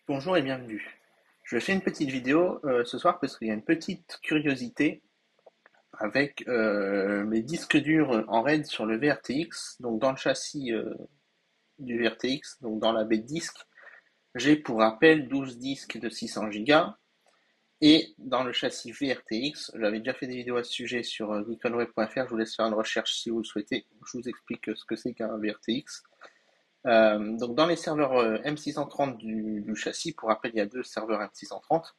Bonjour et bienvenue. Je fais une petite vidéo ce soir parce qu'il y a une petite curiosité avec mes disques durs en RAID sur le VRTX. Donc dans le châssis du VRTX, donc dans la baie de disque, j'ai pour rappel 12 disques de 600 Go. Et dans le châssis VRTX, j'avais déjà fait des vidéos à ce sujet sur geekonweb.fr, je vous laisse faire une recherche si vous le souhaitez. Je vous explique ce que c'est qu'un VRTX. Donc dans les serveurs M630 du châssis, pour rappel, il y a deux serveurs M630.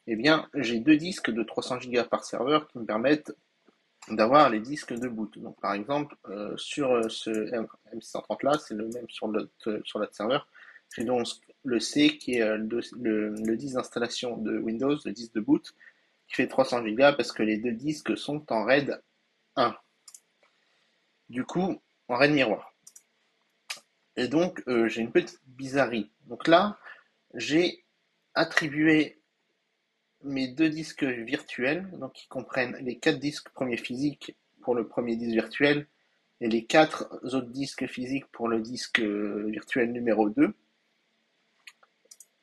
Eh bien, j'ai deux disques de 300 Go par serveur qui me permettent d'avoir les disques de boot. Donc, par exemple, sur ce M630 là, c'est le même sur l'autre serveur. J'ai donc le C qui est le disque d'installation de Windows, le disque de boot, qui fait 300 Go parce que les deux disques sont en RAID 1. Du coup, en RAID miroir. Et donc, j'ai une petite bizarrerie. Donc là, j'ai attribué mes deux disques virtuels, donc qui comprennent les quatre disques premiers physiques pour le premier disque virtuel et les quatre autres disques physiques pour le disque virtuel numéro 2.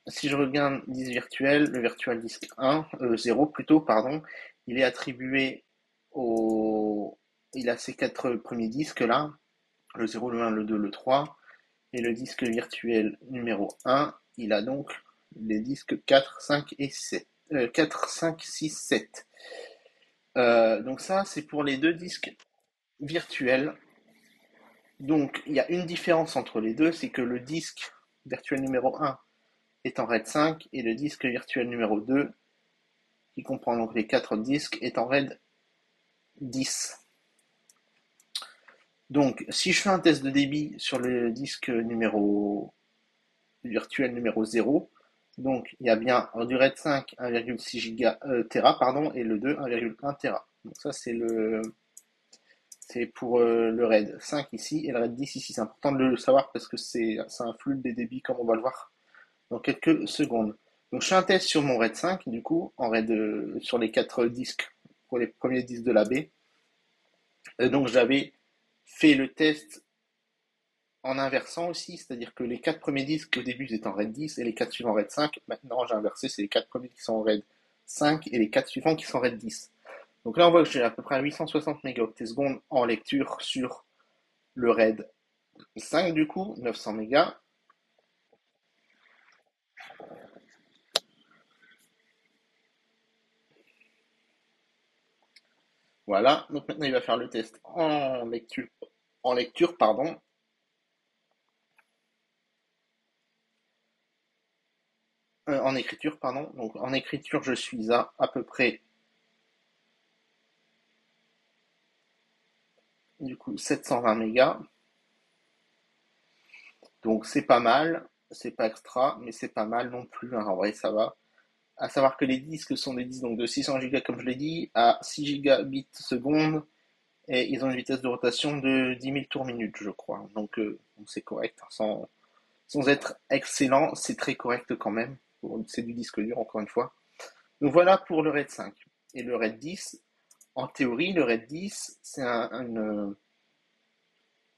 Si je regarde disque virtuel, le virtual disque 0 plutôt, pardon, il est attribué au. Il a ces quatre premiers disques là, le 0, le 1, le 2, le 3, et le disque virtuel numéro 1, il a donc les disques 4, 5 et 7. 4, 5, 6, 7. Donc ça, c'est pour les deux disques virtuels. Donc il y a une différence entre les deux, c'est que le disque virtuel numéro 1 est en RAID 5 et le disque virtuel numéro 2, qui comprend donc les quatre disques, est en RAID 10. Donc si je fais un test de débit sur le disque virtuel numéro 0, donc il y a bien du RAID 5 1,6 Tera pardon, et le 2 1,1 Tera. Donc ça c'est pour le RAID 5 ici et le RAID 10 ici. C'est important de le savoir parce que ça influe des débits comme on va le voir dans quelques secondes. Donc je fais un test sur mon RAID 5 du coup, en RAID sur les quatre disques pour les premiers disques de la baie. Donc j'avais fait le test en inversant aussi, c'est-à-dire que les quatre premiers disques au début étaient en RAID 10 et les quatre suivants en RAID 5. Maintenant j'ai inversé, c'est les quatre premiers qui sont en RAID 5 et les quatre suivants qui sont en RAID 10. Donc là on voit que j'ai à peu près 860 mégaoctets secondes en lecture sur le RAID 5 du coup, 900 mégas. Voilà, donc maintenant il va faire le test en lecture, pardon. En écriture, pardon. Donc en écriture, je suis à peu près du coup 720 mégas. Donc c'est pas mal, c'est pas extra, mais c'est pas mal non plus, hein. En vrai, ça va. À savoir que les disques sont des disques donc, de 600 Go, comme je l'ai dit, à 6 gigabits seconde, et ils ont une vitesse de rotation de 10 000 tours minute, je crois. Donc c'est correct, hein. Sans être excellent, c'est très correct quand même. C'est du disque dur, encore une fois. Donc voilà pour le RAID 5. Et le RAID 10, en théorie, le RAID 10, c'est une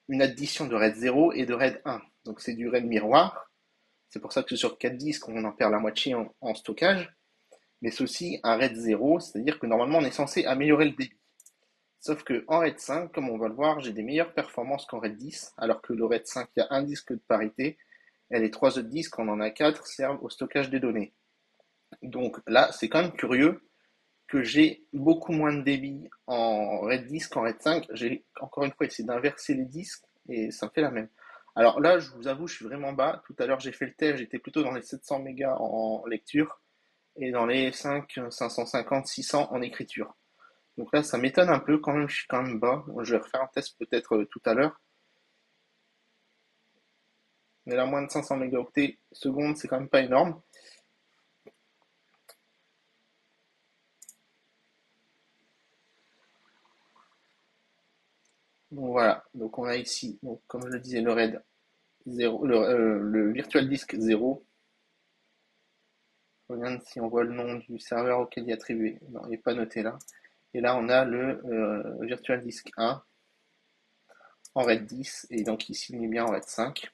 addition de RAID 0 et de RAID 1. Donc c'est du RAID miroir. C'est pour ça que sur 4 disques, on en perd la moitié en stockage. Mais c'est aussi un RAID 0, c'est-à-dire que normalement, on est censé améliorer le débit. Sauf que en RAID 5, comme on va le voir, j'ai des meilleures performances qu'en RAID 10, alors que le RAID 5, il y a un disque de parité, et les trois autres disques, on en a 4, servent au stockage des données. Donc là, c'est quand même curieux que j'ai beaucoup moins de débit en RAID 10 qu'en RAID 5. J'ai encore une fois essayé d'inverser les disques et ça me fait la même. Alors là, je vous avoue, je suis vraiment bas. Tout à l'heure, j'ai fait le test, j'étais plutôt dans les 700 mégas en lecture et dans les 550, 600 en écriture. Donc là, ça m'étonne un peu quand même, je suis quand même bas. Je vais refaire un test peut-être tout à l'heure. Mais là, moins de 500 mégaoctets seconde, c'est quand même pas énorme. Donc voilà, donc on a ici, donc, comme je le disais, le RAID 0, le Virtual Disk 0. Je regarde si on voit le nom du serveur auquel il est attribué. Non, il n'est pas noté là. Et là, on a le Virtual Disk 1 en RAID 10. Et donc ici, il est bien en RAID 5.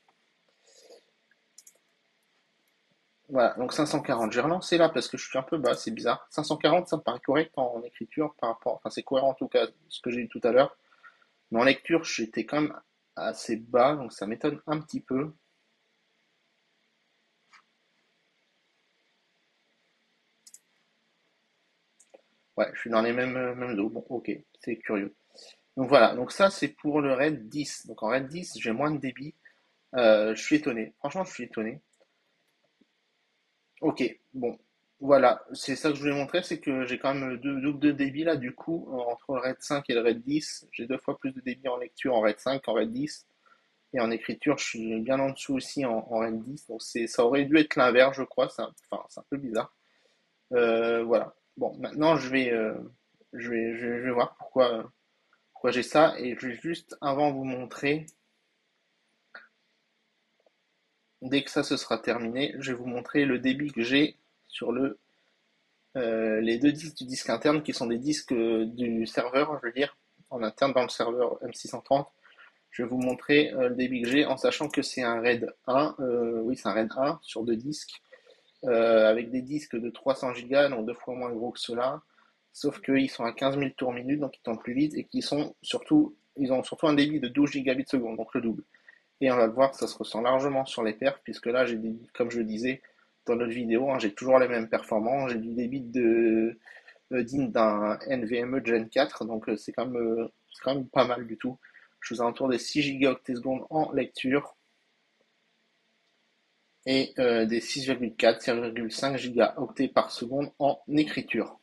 Voilà, donc 540. J'ai relancé là parce que je suis un peu bas, c'est bizarre. 540, ça me paraît correct en écriture par rapport. Enfin, c'est cohérent en tout cas, ce que j'ai dit tout à l'heure. Mais en lecture, j'étais quand même assez bas, donc ça m'étonne un petit peu. Ouais, je suis dans les mêmes eaux. Bon, ok, c'est curieux. Donc voilà, donc ça c'est pour le RAID 10. Donc en RAID 10, j'ai moins de débit. Je suis étonné. Franchement, je suis étonné. Ok, bon, voilà, c'est ça que je voulais montrer, c'est que j'ai quand même deux double de débit là, du coup, entre le RAID 5 et le RAID 10, j'ai deux fois plus de débit en lecture en RAID 5 qu'en RAID 10, et en écriture, je suis bien en dessous aussi en RAID 10, donc ça aurait dû être l'inverse, je crois, enfin, c'est un peu bizarre. Voilà. Bon, maintenant, je vais voir pourquoi j'ai ça, et je vais juste, avant vous montrer, dès que ça se sera terminé, je vais vous montrer le débit que j'ai sur les deux disques du disque interne qui sont des disques du serveur, je veux dire, en interne dans le serveur M630. Je vais vous montrer le débit que j'ai en sachant que c'est un RAID 1, oui c'est un RAID 1 sur deux disques, avec des disques de 300 Go, donc deux fois moins gros que ceux-là, sauf qu'ils sont à 15 000 tours minute, donc ils tournent plus vite, et ils ont surtout un débit de 12 gigabits seconde, donc le double. Et on va le voir, ça se ressent largement sur les perfs, puisque là, comme je le disais dans notre vidéo, hein, j'ai toujours les mêmes performances. J'ai du débit digne d'un NVMe Gen 4, donc c'est quand même pas mal du tout. Je suis aux alentours des 6 gigaoctets secondes en lecture et des 6,4, 6,5 gigaoctets par seconde en écriture.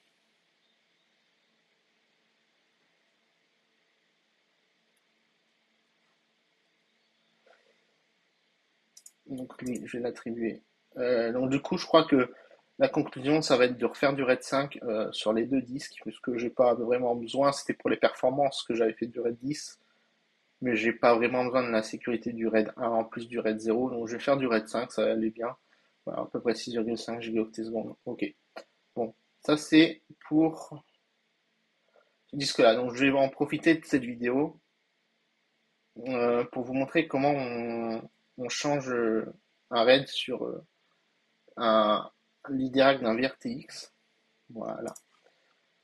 Donc lui, je vais l'attribuer. Donc du coup, je crois que la conclusion, ça va être de refaire du RAID 5 sur les deux disques, puisque j'ai pas vraiment besoin. C'était pour les performances que j'avais fait du RAID 10, mais j'ai pas vraiment besoin de la sécurité du RAID 1 en plus du RAID 0. Donc je vais faire du RAID 5, ça va aller bien. Voilà, à peu près 6,5 gigaoctets secondes. Ok. Bon, ça c'est pour ce disque-là. Donc je vais en profiter de cette vidéo pour vous montrer comment on change un RAID sur un l'IDRAC d'un VRTX. Voilà.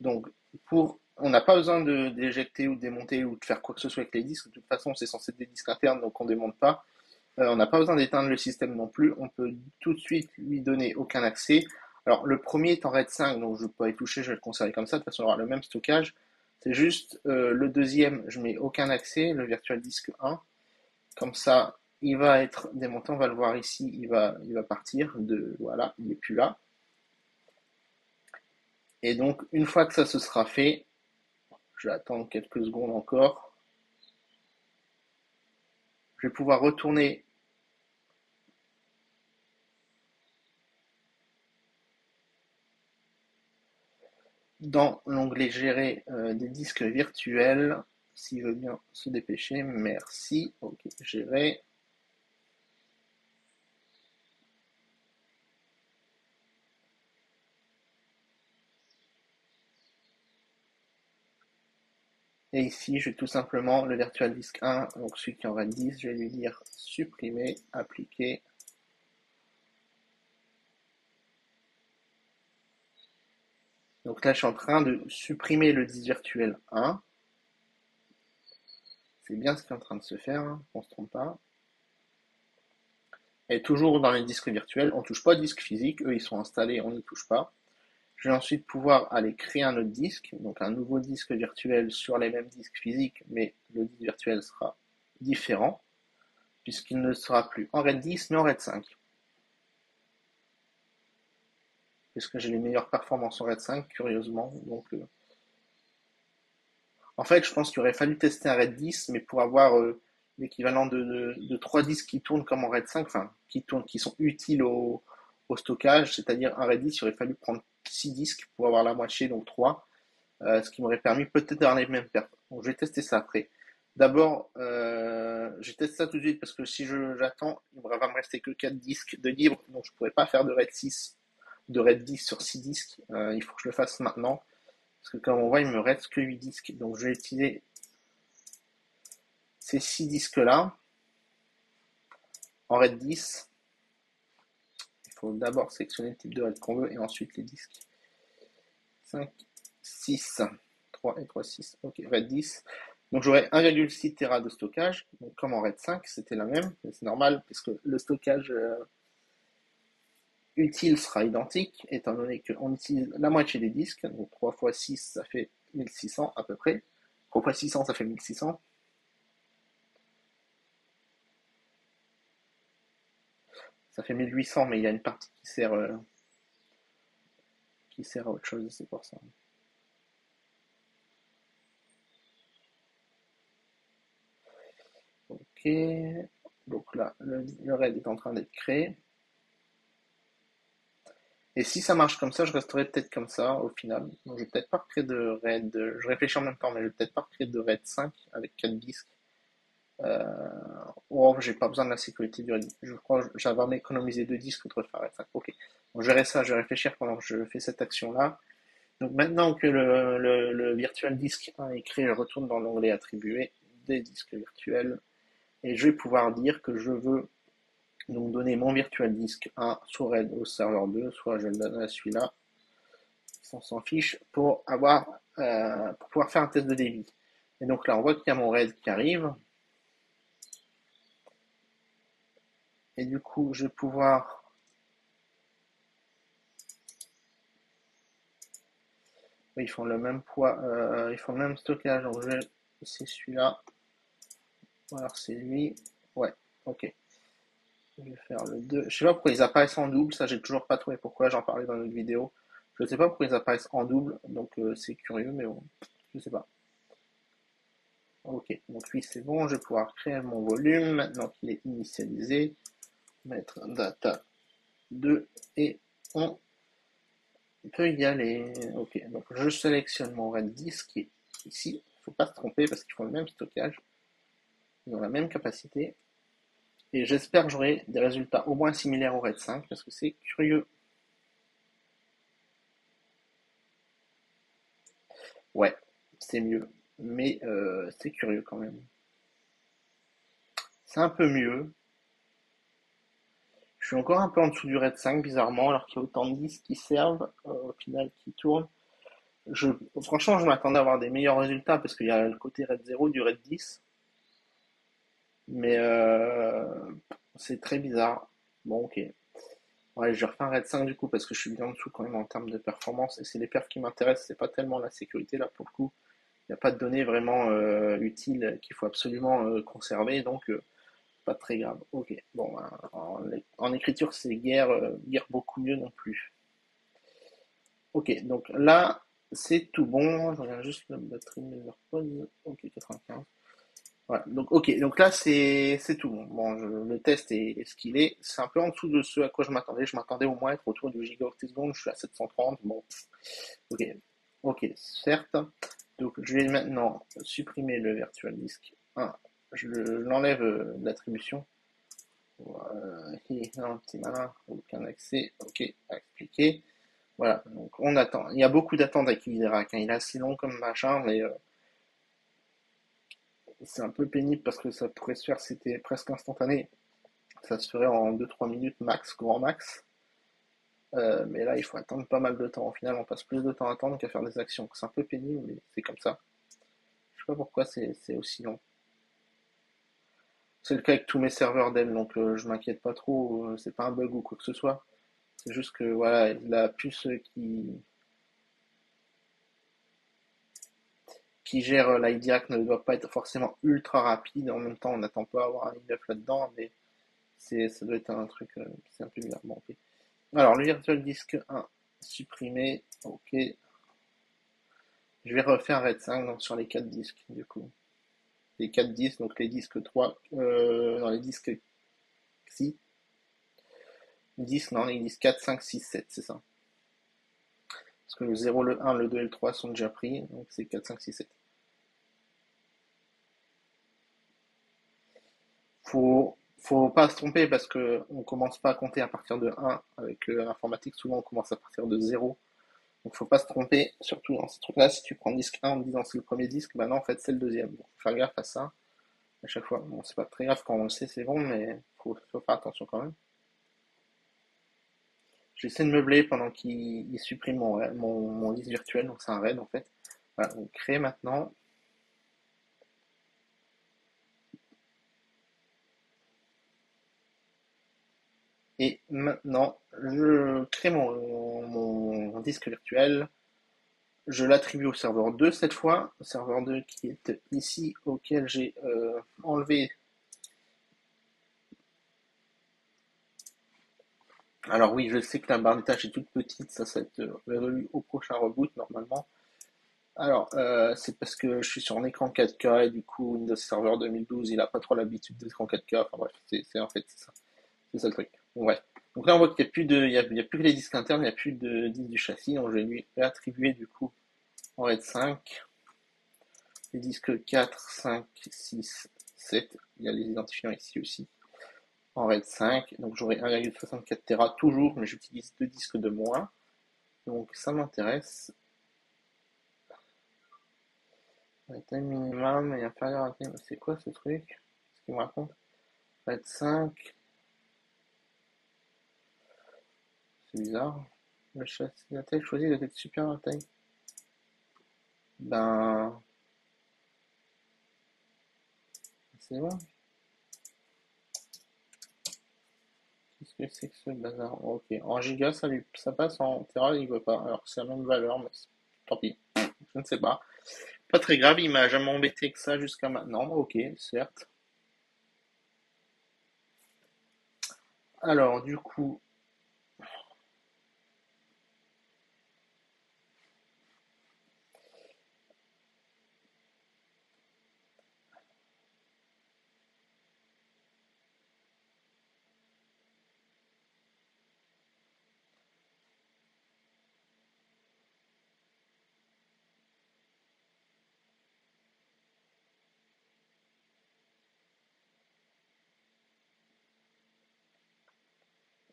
Donc, on n'a pas besoin d'éjecter ou de démonter ou de faire quoi que ce soit avec les disques. De toute façon, c'est censé être des disques internes, donc on ne démonte pas. On n'a pas besoin d'éteindre le système non plus. On peut tout de suite lui donner aucun accès. Alors, le premier est en RAID 5, donc je ne peux pas y toucher, je vais le conserver comme ça. De toute façon, on aura le même stockage. C'est juste le deuxième, je mets aucun accès, le Virtual Disk 1. Comme ça, il va être démonté. On va le voir ici. Il va partir voilà, il n'est plus là. Et donc, une fois que ça se sera fait, je vais attendre quelques secondes encore. Je vais pouvoir retourner dans l'onglet Gérer des disques virtuels. S'il veut bien se dépêcher, merci. Ok, gérer. Et ici, je vais tout simplement le Virtual Disk 1, donc celui qui en RAID 10, je vais lui dire supprimer, appliquer. Donc là, je suis en train de supprimer le disque virtuel 1. C'est bien ce qui est en train de se faire, hein, on ne se trompe pas. Et toujours dans les disques virtuels, on ne touche pas au disque physique, eux ils sont installés, on n'y touche pas. Je vais ensuite pouvoir aller créer un autre disque, donc un nouveau disque virtuel sur les mêmes disques physiques, mais le disque virtuel sera différent, puisqu'il ne sera plus en RAID 10, mais en RAID 5. Puisque j'ai les meilleures performances en RAID 5, curieusement. Donc, en fait, je pense qu'il aurait fallu tester un RAID 10, mais pour avoir l'équivalent de 3 disques qui tournent comme en RAID 5, enfin, qui sont utiles au stockage, c'est-à-dire un RAID 10, il aurait fallu prendre 6 disques pour avoir la moitié, donc 3. Ce qui m'aurait permis peut-être d'avoir les mêmes pertes. Donc je vais tester ça après. D'abord, je teste ça tout de suite parce que si j'attends, il va me rester que 4 disques de libre, donc je ne pourrais pas faire de RAID 6, de RAID 10 sur 6 disques. Il faut que je le fasse maintenant. Parce que comme on voit, il me reste que 8 disques. Donc je vais utiliser ces 6 disques-là en RAID 10. faut d'abord sélectionner le type de RAID qu'on veut et ensuite les disques. 5, 6, 3 et 3, 6. Ok, RAID 10. Donc j'aurai 1,6 Tera de stockage. Donc comme en RAID 5, c'était la même. C'est normal puisque le stockage utile sera identique, étant donné qu'on utilise la moitié des disques. Donc 3 x 6, ça fait 1600 à peu près. 3 x 600, ça fait 1600. Ça fait 1800, mais il y a une partie qui sert à autre chose, c'est pour ça. Ok, donc là, le RAID est en train d'être créé. Et si ça marche comme ça, je resterai peut-être comme ça au final. Donc, je vais peut-être pas recréer de RAID. Je réfléchis en même temps, mais je vais peut-être pas recréer de RAID 5 avec 4 disques. Euh, oh, j'ai pas besoin de la sécurité du RAID. Je crois que j'avais m'économiser 2 disques contre faire RAID 5. Ok. Donc, je verrai ça, je vais réfléchir pendant que je fais cette action-là. Donc maintenant que le virtual disk 1 est créé, je retourne dans l'onglet attribué des disques virtuels et je vais pouvoir dire que je veux donc donner mon virtual disk 1 soit RAID au serveur 2, soit je le donne à celui-là, on s'en fiche, pour pouvoir faire un test de débit. Et donc là, on voit qu'il y a mon RAID qui arrive. Et du coup, je vais pouvoir. Oui, ils font le même poids, ils font le même stockage. Donc c'est celui-là. Alors c'est lui. Ouais, ok. Je vais faire le 2. Je sais pas pourquoi ils apparaissent en double, ça j'ai toujours pas trouvé pourquoi, j'en parlais dans une vidéo. Je sais pas pourquoi ils apparaissent en double, donc c'est curieux, mais bon, je sais pas. Ok, donc lui c'est bon, je vais pouvoir créer mon volume, maintenant qu'il est initialisé, mettre data 2 et on peut y aller. Ok, donc je sélectionne mon RAID 10 qui est ici, il ne faut pas se tromper parce qu'ils font le même stockage, ils ont la même capacité, et j'espère que j'aurai des résultats au moins similaires au RAID 5 parce que c'est curieux. Ouais, c'est mieux, mais c'est curieux quand même. C'est un peu mieux. Je suis encore un peu en dessous du RAID 5, bizarrement, alors qu'il y a autant de disques qui servent, au final, qui tournent. Je, franchement, je m'attendais à avoir des meilleurs résultats parce qu'il y a le côté RAID 0 du RAID 10, mais c'est très bizarre. Bon, ok. Ouais, je refais un RAID 5 du coup parce que je suis bien en dessous quand même en termes de performance et c'est les perfs qui m'intéressent, c'est pas tellement la sécurité là pour le coup. Il n'y a pas de données vraiment utiles qu'il faut absolument conserver, donc pas très grave. Ok, bon, ben, en écriture, c'est guère beaucoup mieux non plus. Ok, donc là, c'est tout bon. Je regarde juste la batterie de AirPods. Ok, 95. Voilà, donc ok, donc là, c'est tout bon. Bon, le test est ce qu'il est. C'est un peu en dessous de ce à quoi je m'attendais. Je m'attendais au moins à être autour du gigaoctet seconde. Je suis à 730. Bon, ok, ok, certes. Donc, je vais maintenant supprimer le virtual disk 1. Je l'enlève de l'attribution. Un petit malin, aucun accès, ok, à expliquer. Voilà, donc on attend. Il y a beaucoup d'attentes avec Irak, hein. Il est assez long comme machin, mais c'est un peu pénible parce que ça pourrait se faire, c'était presque instantané. Ça se ferait en 2-3 minutes max, grand max. Mais là, il faut attendre pas mal de temps. Au final, on passe plus de temps à attendre qu'à faire des actions. C'est un peu pénible, mais c'est comme ça. Je sais pas pourquoi c'est aussi long. C'est le cas avec tous mes serveurs Dell, donc je m'inquiète pas trop. C'est pas un bug ou quoi que ce soit. C'est juste que voilà, la puce qui gère l'IDIAC ne doit pas être forcément ultra rapide. En même temps, on n'attend pas à avoir un i9 là-dedans, mais ça doit être un truc, c'est un peu bizarre. Bon, ok. Alors, le virtual disk 1, supprimé. Ok. Je vais refaire RAID 5 donc, sur les 4 disques, du coup. Les 4 disques, donc les disques 3, dans les disques si, disques, non, les disques 4, 5, 6, 7, c'est ça. Parce que le 0, le 1, le 2 et le 3 sont déjà pris, donc c'est 4, 5, 6, 7. Faut pas se tromper parce que on commence pas à compter à partir de 1 avec l'informatique, souvent on commence à partir de 0. Donc faut pas se tromper, surtout dans ce truc-là, si tu prends le disque 1 en me disant c'est le premier disque, bah non en fait c'est le deuxième. Donc faut faire gaffe à ça à chaque fois. Bon, c'est pas très grave quand on le sait, c'est bon, mais faut faire attention quand même. J'essaie de meubler pendant qu'il supprime mon liste virtuelle, donc c'est un RAID en fait. Voilà, donc créer maintenant. Et maintenant, je crée mon disque virtuel. Je l'attribue au serveur 2 cette fois. Serveur 2 qui est ici, auquel j'ai enlevé. Alors oui, je sais que la barre des tâches est toute petite, ça va être résolu au prochain reboot normalement. Alors, c'est parce que je suis sur un écran 4K et du coup Windows Server 2012 il a pas trop l'habitude des écrans 4K. Enfin bref, en fait c'est ça le truc. Bon, bref. Donc là on voit qu'il n'y a plus il y a plus que les disques internes, il n'y a plus de disques du châssis, donc je vais lui réattribuer du coup en RAID 5 les disques 4, 5, 6, 7. Il y a les identifiants ici aussi en RAID 5. Donc j'aurai 1,64 Tera toujours, mais j'utilise deux disques de moins. Donc ça m'intéresse. La taille minimum et inférieure à la taille. C'est quoi ce truc? Ce qu'il me raconte? RAID 5. C'est bizarre. Le châssis, la taille choisie doit être supérieure à la taille. Ben. C'est bon. Qu'est-ce que c'est que ce bazar? Ok. En giga, ça passe. En Tera, il veut pas. Alors que c'est la même valeur, mais tant pis. Je ne sais pas. Pas très grave, il m'a jamais embêté que ça jusqu'à maintenant. Ok, certes. Alors, du coup,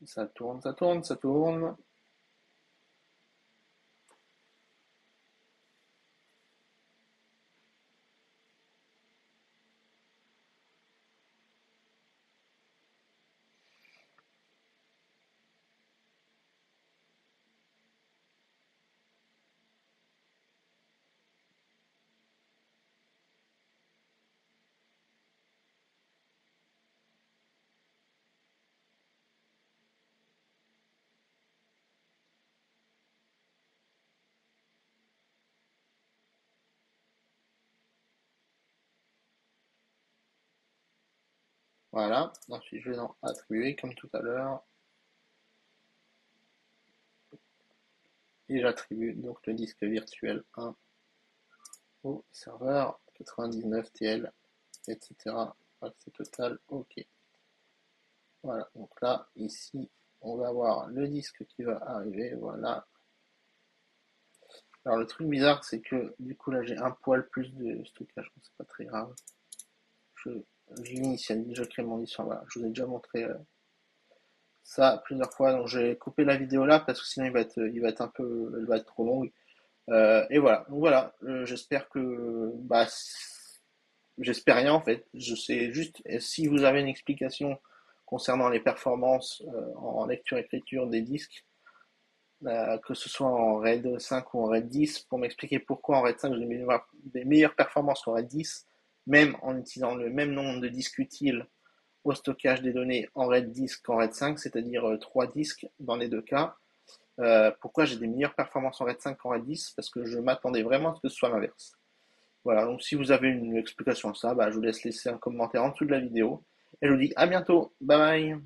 ça tourne, ça tourne, ça tourne. Voilà. Ensuite, je vais en attribuer comme tout à l'heure. Et j'attribue donc le disque virtuel 1 au serveur 99 TL, etc. Accès total, ok. Voilà, donc là, ici, on va avoir le disque qui va arriver, voilà. Alors le truc bizarre, c'est que du coup là j'ai un poil plus de stockage, donc c'est pas très grave. Je, j'initialise, je crée mon disque, voilà. Je vous ai déjà montré ça plusieurs fois, donc j'ai coupé la vidéo là parce que sinon il va être un peu, elle va être trop longue. Et voilà, donc voilà, j'espère que, bah, j'espère rien en fait. Je sais juste si vous avez une explication concernant les performances en lecture-écriture des disques, que ce soit en RAID 5 ou en RAID 10, pour m'expliquer pourquoi en RAID 5 j'ai des meilleures performances qu'en RAID 10, même en utilisant le même nombre de disques utiles au stockage des données en RAID 10 qu'en RAID 5, c'est-à-dire 3 disques dans les deux cas. Pourquoi j'ai des meilleures performances en RAID 5 qu'en RAID 10? Parce que je m'attendais vraiment à ce que ce soit l'inverse. Voilà, donc si vous avez une explication à ça, bah, je vous laisse laisser un commentaire en dessous de la vidéo. Et je vous dis à bientôt. Bye bye.